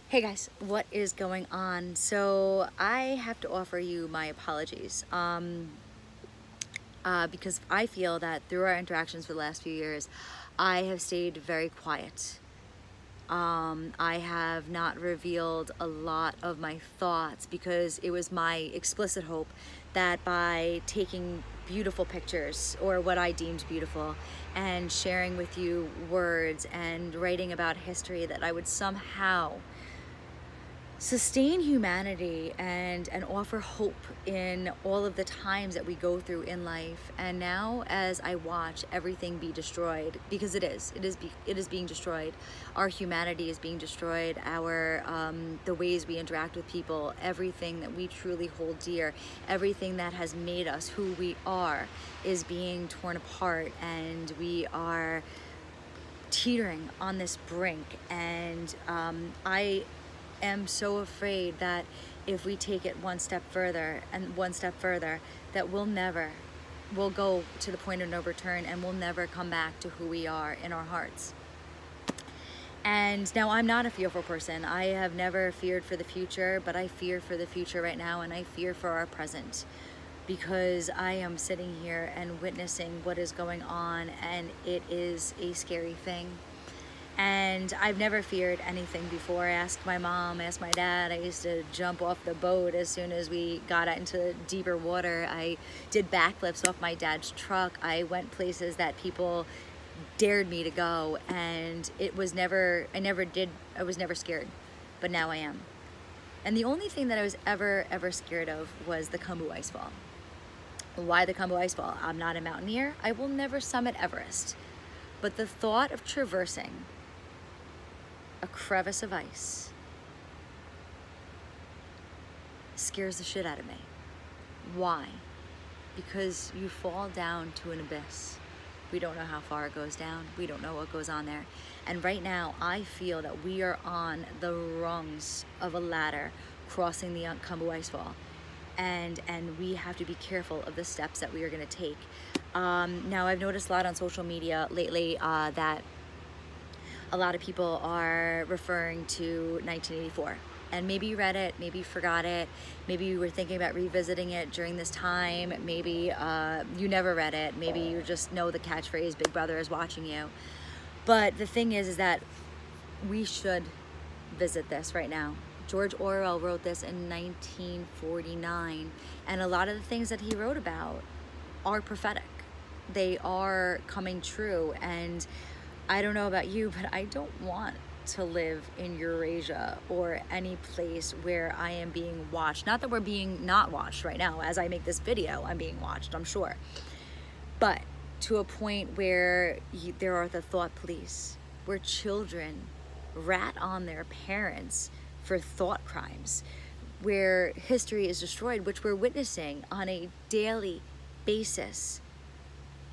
Hey guys, what is going on? So I have to offer you my apologies because I feel that through our interactions for the last few years, I have stayed very quiet. I have not revealed a lot of my thoughts because it was my explicit hope that by taking beautiful pictures, or what I deemed beautiful, and sharing with you words and writing about history, that I would somehow sustain humanity and offer hope in all of the times that we go through in life. And now, as I watch everything be destroyed, because it is being destroyed, our humanity is being destroyed, our the ways we interact with people, everything that we truly hold dear, everything that has made us who we are is being torn apart, and we are teetering on this brink. And I am so afraid that if we take it one step further and one step further, that we'll go to the point of no return, and we'll never come back to who we are in our hearts. And now, I'm not a fearful person. I have never feared for the future, but I fear for the future right now, and I fear for our present, because I am sitting here and witnessing what is going on, and it is a scary thing. And I've never feared anything before. I asked my mom, I asked my dad. I used to jump off the boat as soon as we got out into deeper water. I did backflips off my dad's truck. I went places that people dared me to go, and I was never scared, but now I am. And the only thing that I was ever scared of was the Khumbu Icefall. Why the Khumbu Icefall? I'm not a mountaineer. I will never summit Everest. But the thought of traversing a crevice of ice scares the shit out of me. Why? Because you fall down to an abyss. We don't know how far it goes down. We don't know what goes on there. And right now, I feel that we are on the rungs of a ladder crossing the Khumbu Icefall. And we have to be careful of the steps that we are going to take. Now, I've noticed a lot on social media lately that a lot of people are referring to 1984. And maybe you read it, maybe you forgot it, maybe you were thinking about revisiting it during this time, maybe you never read it, maybe you just know the catchphrase, Big Brother is watching you. But the thing is that we should visit this right now. George Orwell wrote this in 1949, and a lot of the things that he wrote about are prophetic. They are coming true, and I don't know about you, but I don't want to live in Eurasia or any place where I am being watched. Not that we're being not watched right now. As I make this video, I'm being watched, I'm sure. But to a point where there are the thought police, where children rat on their parents for thought crimes, where history is destroyed, which we're witnessing on a daily basis.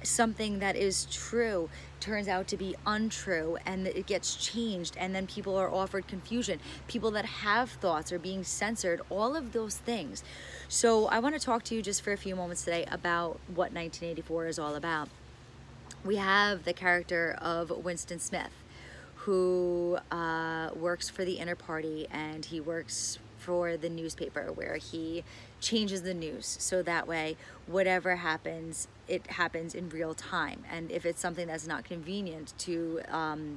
Something that is true turns out to be untrue, and it gets changed, and then people are offered confusion. People that have thoughts are being censored, all of those things. So I want to talk to you just for a few moments today about what 1984 is all about. We have the character of Winston Smith, who works for the Inner Party, and he works for the newspaper, where he changes the news so that way whatever happens, it happens in real time. And if it's something that's not convenient to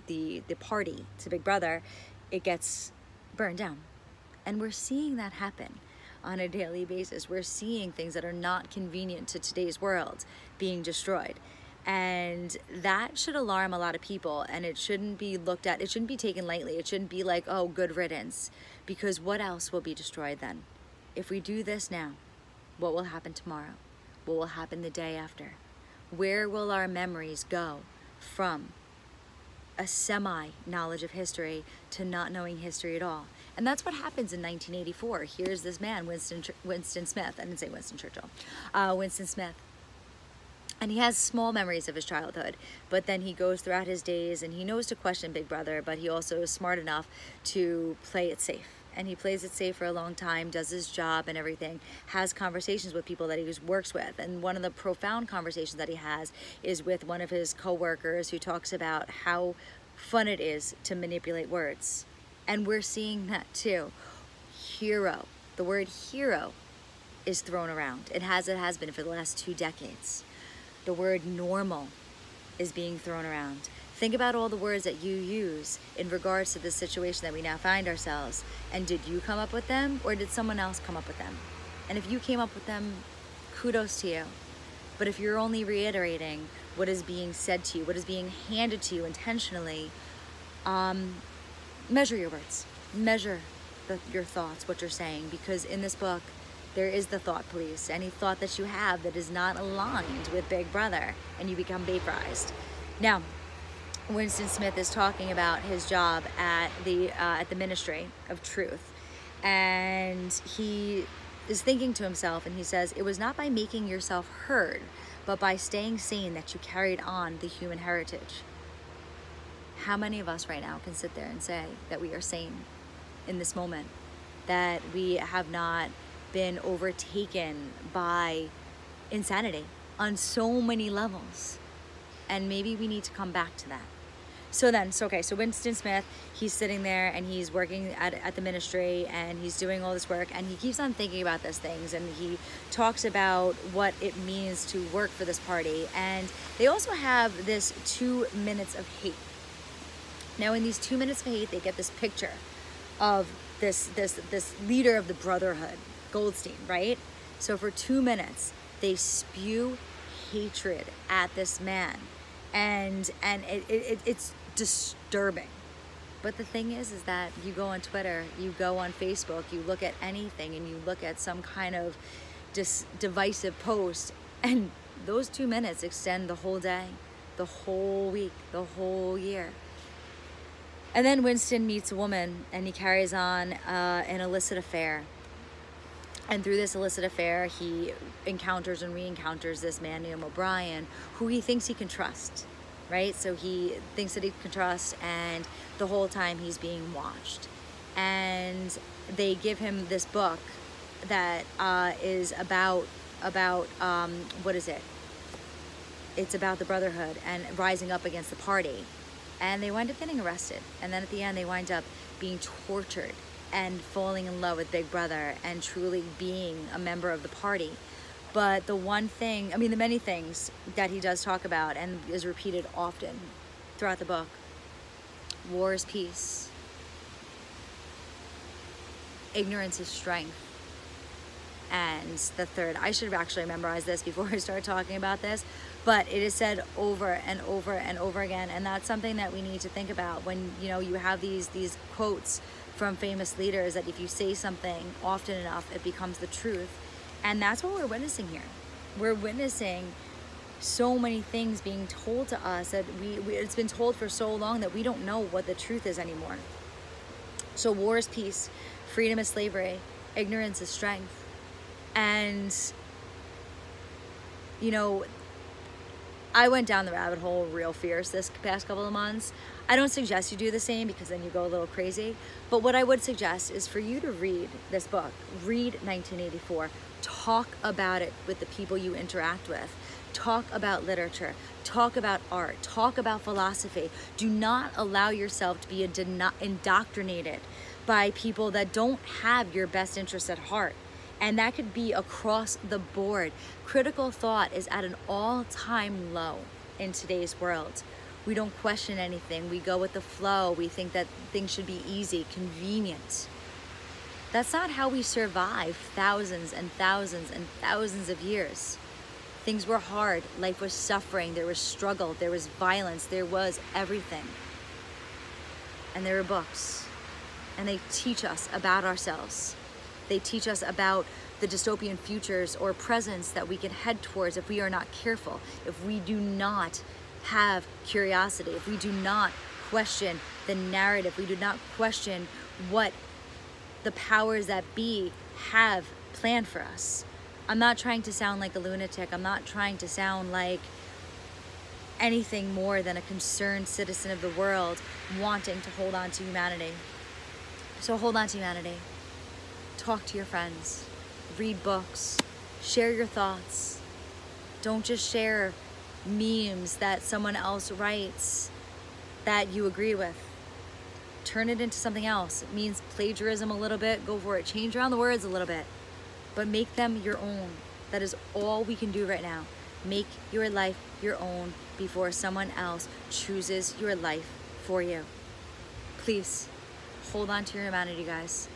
the party, to Big Brother, it gets burned down. And we're seeing that happen on a daily basis. We're seeing things that are not convenient to today's world being destroyed. And that should alarm a lot of people, and it shouldn't be looked at, it shouldn't be taken lightly. It shouldn't be like, oh, good riddance, because what else will be destroyed then? If we do this now, what will happen tomorrow? What will happen the day after? Where will our memories go from a semi-knowledge of history to not knowing history at all? And that's what happens in 1984. Here's this man, Winston Smith. I didn't say Winston Churchill. Winston Smith. And he has small memories of his childhood, but then he goes throughout his days, and he knows to question Big Brother, but he also is smart enough to play it safe. And he plays it safe for a long time, does his job and everything, has conversations with people that he works with. And one of the profound conversations that he has is with one of his co-workers, who talks about how fun it is to manipulate words. And we're seeing that too. Hero, the word hero is thrown around. It has been for the last 2 decades. The word normal is being thrown around. Think about all the words that you use in regards to the situation that we now find ourselves. And did you come up with them, or did someone else come up with them? And if you came up with them, kudos to you. But if you're only reiterating what is being said to you, what is being handed to you intentionally, measure your words. Measure your thoughts, what you're saying, because in this book, there is the thought police. Any thought that you have that is not aligned with Big Brother, and you become vaporized. Now, Winston Smith is talking about his job at the Ministry of Truth, and he is thinking to himself, and he says, "It was not by making yourself heard, but by staying sane that you carried on the human heritage." How many of us right now can sit there and say that we are sane in this moment, that we have not been overtaken by insanity on so many levels? And maybe we need to come back to that. So Winston Smith, he's sitting there and he's working at the ministry, and he's doing all this work, and he keeps on thinking about these things, and he talks about what it means to work for this party. And they also have this 2 minutes of hate. Now in these 2 minutes of hate, they get this picture of this leader of the Brotherhood, Goldstein, right? So for 2 minutes, they spew hatred at this man, and it's disturbing. But the thing is that you go on Twitter, you go on Facebook, you look at anything, and you look at some kind of divisive post, and those 2 minutes extend the whole day, the whole week, the whole year. And then Winston meets a woman, and he carries on an illicit affair. And through this illicit affair, he encounters and re-encounters this man, Liam O'Brien, who he thinks he can trust, right? So he thinks that he can trust, and the whole time he's being watched. And they give him this book that is about what is it? It's about the Brotherhood and rising up against the party. And they wind up getting arrested. And then at the end, they wind up being tortured and falling in love with Big Brother and truly being a member of the party. But the one thing, the many things that he does talk about and is repeated often throughout the book: war is peace, ignorance is strength, and the third, I should have actually memorized this before I start talking about this, but it is said over and over and over again. And that's something that we need to think about when you have these quotes from famous leaders, that if you say something often enough, it becomes the truth. And that's what we're witnessing here. We're witnessing so many things being told to us that it's been told for so long that we don't know what the truth is anymore. So war is peace, freedom is slavery, ignorance is strength. And I went down the rabbit hole real fierce this past couple of months. I don't suggest you do the same, because then you go a little crazy. But what I would suggest is for you to read this book. Read 1984. Talk about it with the people you interact with. Talk about literature. Talk about art. Talk about philosophy. Do not allow yourself to be indoctrinated by people that don't have your best interests at heart. And that could be across the board. Critical thought is at an all-time low in today's world. We don't question anything. We go with the flow. We think that things should be easy, convenient. That's not how we survived thousands and thousands and thousands of years. Things were hard. Life was suffering. There was struggle. There was violence. There was everything. And there were books. And they teach us about ourselves. They teach us about the dystopian futures or presents that we can head towards if we are not careful, if we do not have curiosity, if we do not question the narrative, we do not question what the powers that be have planned for us. I'm not trying to sound like a lunatic. I'm not trying to sound like anything more than a concerned citizen of the world wanting to hold on to humanity. So hold on to humanity. Talk to your friends, read books, share your thoughts. Don't just share memes that someone else writes that you agree with. turn it into something else. It means plagiarism a little bit, go for it. Change around the words a little bit, but make them your own. That is all we can do right now. Make your life your own before someone else chooses your life for you. Please, hold on to your humanity, guys.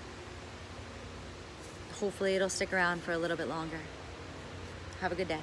Hopefully it'll stick around for a little bit longer. Have a good day.